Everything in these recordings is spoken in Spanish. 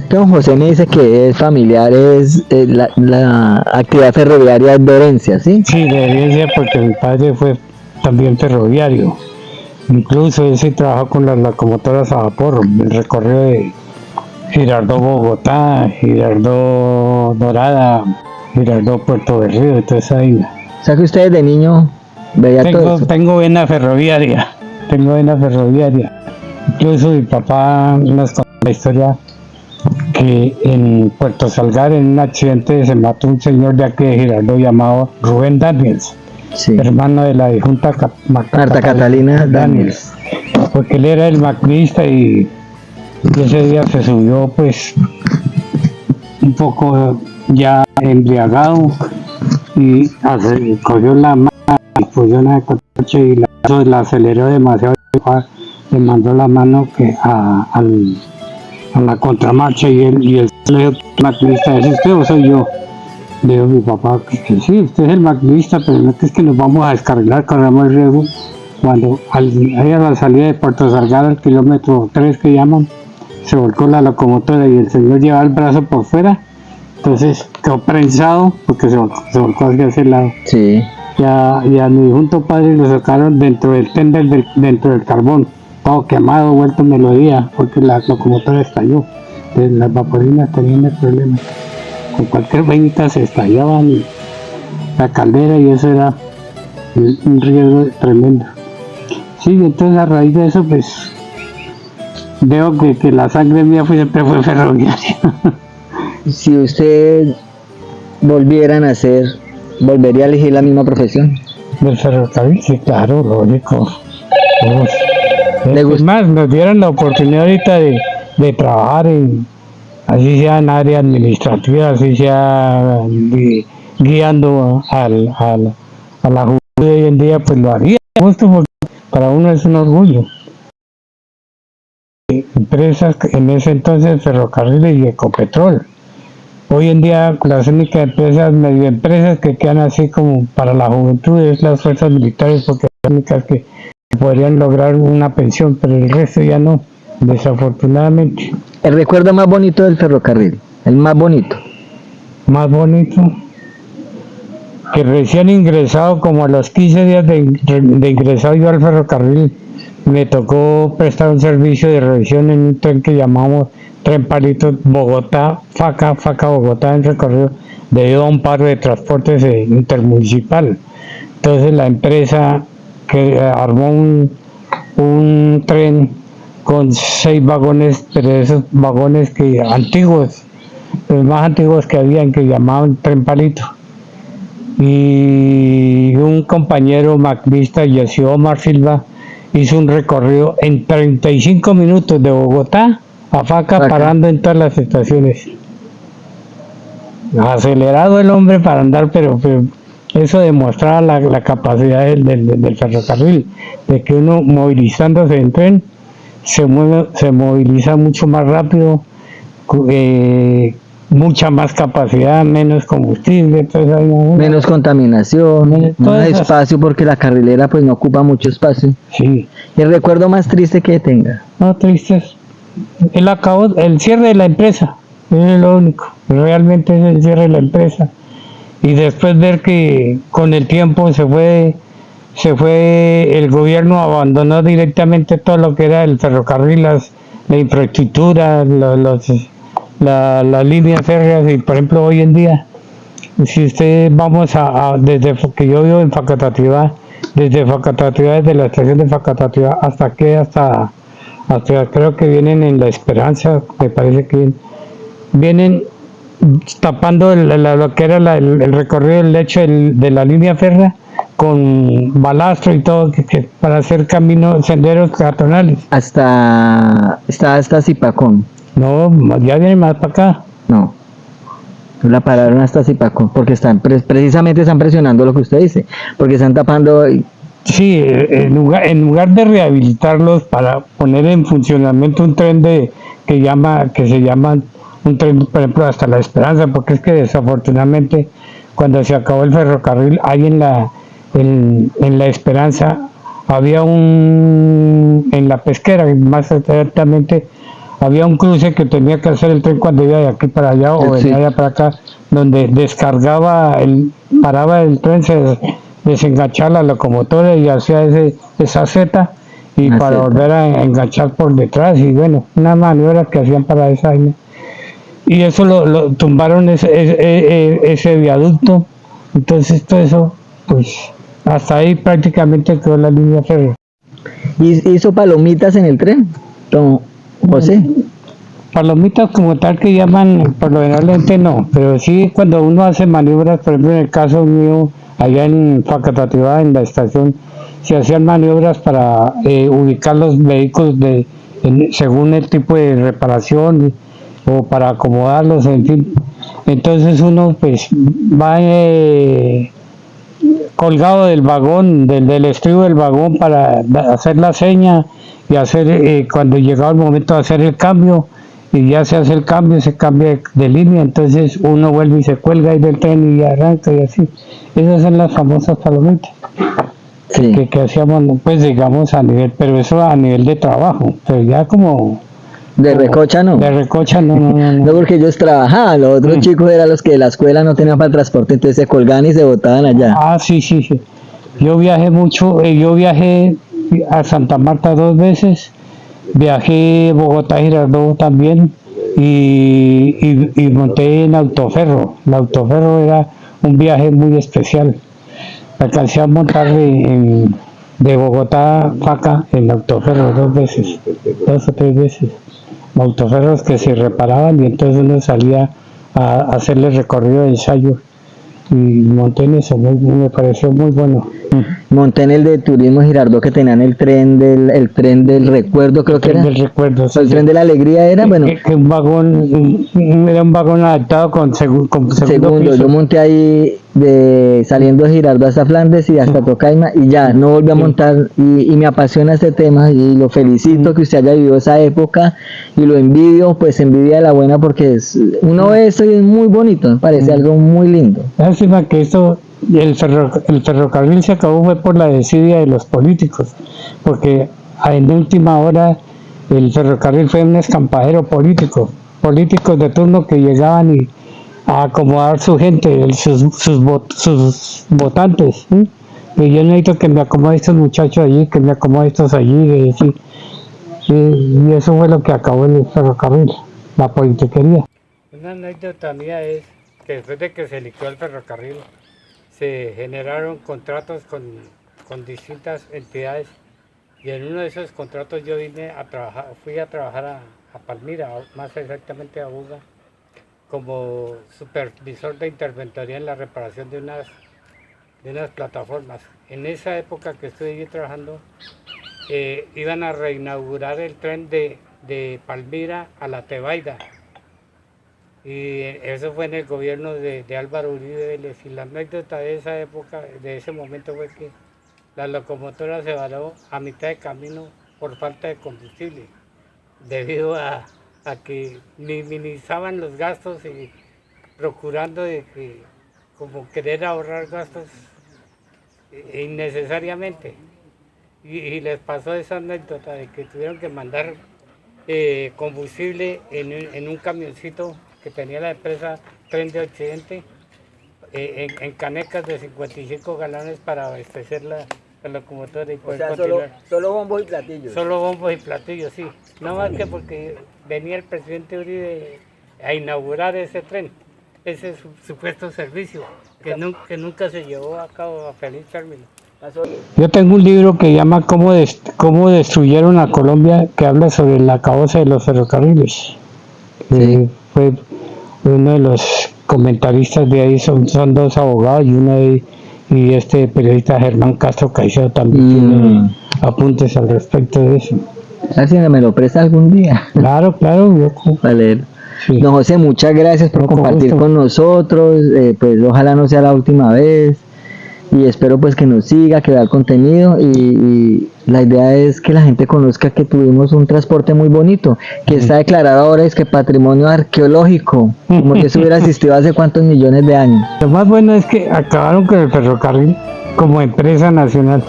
Don José me dice que es familiar, la actividad ferroviaria de herencia, ¿sí? Sí, de herencia porque mi padre fue también ferroviario. Incluso él sí trabajó con las locomotoras a vapor, el recorrido de Girardot Bogotá, Girardot Dorada, Girardot Puerto Berrío y toda esa vaina. O sea que usted de niño veía todo eso. Tengo vena ferroviaria, tengo vena ferroviaria. Incluso mi papá nos contó la historia que en Puerto Salgar en un accidente se mató un señor de aquí de Girardot llamado Rubén Daniels, Sí. hermano de la difunta Marta Catalina Daniels, porque él era el maquinista y ese día se subió pues un poco ya embriagado y cogió la mano y puso en el coche y la aceleró demasiado y le mandó la mano a la contramarcha y él le dijo, maquinista, ¿es usted o soy yo? Le dijo mi papá que sí, usted es el maquinista, pero no es que nos vamos a descargar, corremos el riesgo. Cuando ahí a la salida de Puerto Salgar, al kilómetro 3 que llaman, se volcó la locomotora y el señor llevaba el brazo por fuera, entonces quedó prensado porque se volcó hacia ese lado. Sí. Y a mi difunto padre lo sacaron dentro del tender, dentro del carbón, todo quemado, vuelto melodía, porque la locomotora estalló. Entonces, las vaporinas tenían el problema. Con cualquier vainita se estallaban y la caldera y eso era un riesgo tremendo. Sí, entonces a raíz de eso, pues veo que la sangre mía siempre fue ferroviaria. Si usted volviera a nacer, ¿volvería a elegir la misma profesión? Del ferrocarril, sí, claro, lógico. ¿Le Es gusta? más, nos dieron la oportunidad ahorita de trabajar así sea en área administrativa, así sea guiando a la juventud de hoy en día, pues lo haría, justo porque para uno es un orgullo. Empresas, en ese entonces ferrocarriles y Ecopetrol. Hoy en día las únicas empresas, medio empresas que quedan así como para la juventud es las fuerzas militares, porque son las únicas que podrían lograr una pensión, pero el resto ya no, desafortunadamente. El recuerdo más bonito del ferrocarril, el más bonito. Más bonito, que recién ingresado, como a los 15 días de ingresado yo al ferrocarril, me tocó prestar un servicio de revisión en un tren que llamamos Tren Palito Bogotá, Faca Bogotá, en recorrido debido a un paro de transportes intermunicipal. Entonces la empresa que armó un tren con 6 vagones, pero esos vagones que antiguos, los más antiguos que habían, que llamaban Tren Palito. Y un compañero maquinista, Yesio Omar Silva, hizo un recorrido en 35 minutos de Bogotá a Faca, parando en todas las estaciones. Acelerado el hombre para andar, pero eso demostraba la capacidad del ferrocarril, de que uno movilizándose en tren se moviliza mucho más rápido, mucha más capacidad, menos combustible, menos contaminación, más espacio, porque la carrilera pues no ocupa mucho espacio. Sí. ¿Y el recuerdo más triste que tenga? No, triste es el cierre de la empresa, es lo único, realmente es el cierre de la empresa. Y después ver que con el tiempo se fue, el gobierno abandonó directamente todo lo que era el ferrocarril, la infraestructura, las líneas férreas. Y por ejemplo hoy en día, si usted vamos desde que yo vivo en Facatativá, desde la estación de Facatativá hasta creo que vienen en La Esperanza, me parece que vienen tapando lo que era el recorrido del lecho de la línea férrea con balastro y todo para hacer caminos, senderos peatonales. Hasta Zipacón. No, ya viene más para acá. No, la pararon hasta Zipacón porque precisamente están presionando lo que usted dice, porque están tapando. Sí, en lugar de rehabilitarlos para poner en funcionamiento un tren que se llama un tren, por ejemplo, hasta La Esperanza, porque es que desafortunadamente cuando se acabó el ferrocarril, ahí en La Esperanza había en la pesquera, más exactamente, había un cruce que tenía que hacer el tren cuando iba de aquí para allá o Sí. de allá para acá, donde paraba el tren, se desenganchaba la locomotora y hacía esa Z y Una para zeta. volver a enganchar por detrás y bueno, una maniobra que hacían para esa vaina. Y eso lo tumbaron ese viaducto, entonces todo eso, pues hasta ahí prácticamente quedó la línea férrea. ¿Hizo palomitas en el tren, don José? Palomitas como tal que llaman, por lo generalmente no, pero sí cuando uno hace maniobras, por ejemplo en el caso mío, allá en Facatativá, en la estación, se hacían maniobras para ubicar los vehículos según el tipo de reparación o para acomodarlos, en fin. Entonces uno pues va colgado del vagón, del estribo del vagón para hacer la seña y hacer cuando llegaba el momento de hacer el cambio y ya se hace el cambio, se cambia de línea, entonces uno vuelve y se cuelga ahí del tren y arranca y así. Esas son las famosas palomitas Sí. que hacíamos, pues digamos a nivel, pero eso a nivel de trabajo, pero ya como De recocha no. de recocha no. No, porque ellos trabajaban, los otros chicos eran los que de la escuela no tenían para el transporte, entonces se colgaban y se botaban allá. Ah, sí. Yo viajé mucho, yo viajé a Santa Marta 2 veces, viajé Bogotá-Girardot también y monté en autoferro. El autoferro era un viaje muy especial. Alcancé a montar de Bogotá a Faca en autoferro 2 veces, 2 o 3 veces. Autoferros que se reparaban y entonces uno salía a hacerle recorrido de ensayo y monté en eso, me pareció muy bueno. Monté en el de turismo Girardot que tenían el tren del recuerdo, creo que era. El recuerdo, O el tren de la alegría era, bueno, que un vagón, era un vagón adaptado con segundo segundo, piso. yo monté ahí saliendo de Girardot hasta Flandes y hasta Tocaima y ya, no volví a montar y me apasiona este tema y lo felicito que usted haya vivido esa época y lo envidio, pues envidia de la buena porque uno ve esto y es muy bonito, me parece algo muy lindo. Lástima que esto, el ferrocarril se acabó fue por la desidia de los políticos, porque en última hora el ferrocarril fue un escampadero político, políticos de turno que llegaban y a acomodar su gente, sus votantes. ¿Sí? Que yo necesito que me acomode estos muchachos allí, que me acomode estos allí, y eso fue lo que acabó el ferrocarril, la politiquería. Una anécdota mía es que después de que se liquidó el ferrocarril, se generaron contratos con distintas entidades y en uno de esos contratos yo fui a trabajar a Palmira, más exactamente a Buga, como supervisor de interventoría en la reparación de unas plataformas. En esa época que estuve allí trabajando, iban a reinaugurar el tren de Palmira a La Tebaida. Y eso fue en el gobierno de Álvaro Uribe Vélez. Y la anécdota de esa época, de ese momento, fue que la locomotora se varó a mitad de camino por falta de combustible, debido a que minimizaban los gastos y procurando de que, como querer ahorrar gastos innecesariamente. Y les pasó esa anécdota de que tuvieron que mandar combustible en un camioncito que tenía la empresa Tren de Occidente, en canecas de 55 galones para abastecer la locomotora y poder continuar. Solo bombos y platillos. Solo bombos y platillos, sí. No más que porque venía el presidente Uribe a inaugurar ese tren, ese supuesto servicio que nunca se llevó a cabo a feliz término. Yo tengo un libro que llama Cómo destruyeron a Colombia, que habla sobre la causa de los ferrocarriles. Sí. Fue uno de los comentaristas de ahí, son 2 abogados y este periodista Germán Castro Caicedo también tiene apuntes al respecto de eso. A ver si me lo presta algún día. Claro, yo Para leer. sí. Don José, muchas gracias por compartir gusto. con nosotros, pues ojalá no sea la última vez y espero pues que nos siga, que vea el contenido y la idea es que la gente conozca que tuvimos un transporte muy bonito, que está declarado ahora es que patrimonio arqueológico, como que eso hubiera existido hace cuántos millones de años. Lo más bueno es que acabaron con el ferrocarril como empresa nacional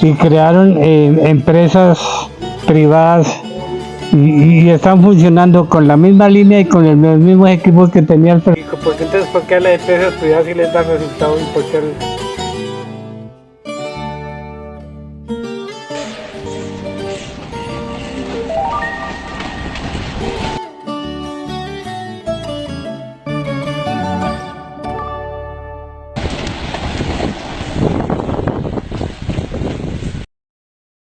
y crearon empresas privadas y están funcionando con la misma línea y con los mismos equipos que tenía el Porque entonces, ¿por qué a la EPS si les da resultado y por qué